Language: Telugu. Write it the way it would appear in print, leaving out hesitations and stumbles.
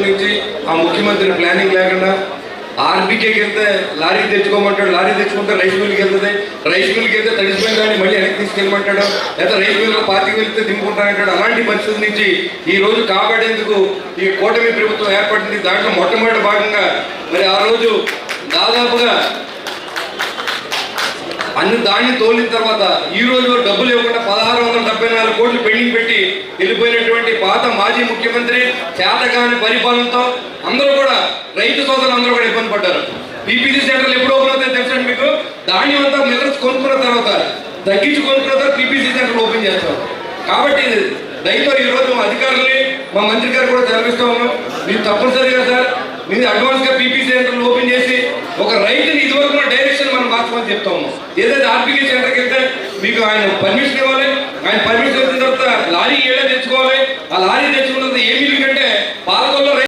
నుంచి ఆ ముఖ్యమంత్రి ప్లానింగ్ లేకుండా ఆర్బీకేకి వెళ్తే లారీ తెచ్చుకోమంటాడు, లారీ తెచ్చుకుంటే రైస్ మిల్కి వెళ్తుంది, రైస్ మిల్కి వెళ్తే తడిసిపోయిన దాన్ని మళ్ళీ వెనక్కి తీసుకెళ్ళమంటాడు, లేదా రైస్ మిల్ పార్టీకి వెళ్తే దింపుకుంటానంటాడు. అలాంటి పరిస్థితి నుంచి ఈ రోజు కాపాడేందుకు ఈ కూటమి ప్రభుత్వం ఏర్పడింది. దాంట్లో మొట్టమొదటి భాగంగా మరి ఆ రోజు దాదాపుగా అన్ని దాన్ని తోలిన తర్వాత ఈ రోజు డబ్బులు ఇవ్వకుండా 1674 కోట్లు పెండింగ్ పెట్టి వెళ్ళిపోయినటువంటి పాత మాజీ ముఖ్యమంత్రి చేతగాని పరిపాలనతో అందరూ కూడా రైతు సోదరులు అందరూ కూడా ఇబ్బంది పడ్డారు. పీపీసీ సెంటర్లు ఎప్పుడు ఓపెన్ అవుతాయో తెలుసండి మీకు? ధాన్యం అంతా మిల్లర్స్ కొనుక్కున్న తర్వాత తగ్గించి కొనుక్కున్న తర్వాత పీపీసీ సెంటర్లు ఓపెన్ చేస్తాం. కాబట్టి రైతు ఈ రోజు అధికారులని మా మంత్రి గారు కూడా చదివిస్తా ఉన్నాం. మీరు తప్పనిసరిగా సార్ మీరు అడ్వాన్స్ గా పీపీసీ సెంటర్లు ఓపెన్ చేసి ఒక రైతుని ఇదివరకు డైరెక్షన్ మనం మార్చమని చెప్తా ఉన్నాం. ఏదైతే ఆర్బీకే సెంటర్కి వెళ్తే మీకు ఆయన పర్మిషన్ ఇవ్వాలి, ఆయన పర్మిషన్ ఇచ్చిన తర్వాత లారీ ఏడా తెచ్చుకోవాలి, ఆ లారీ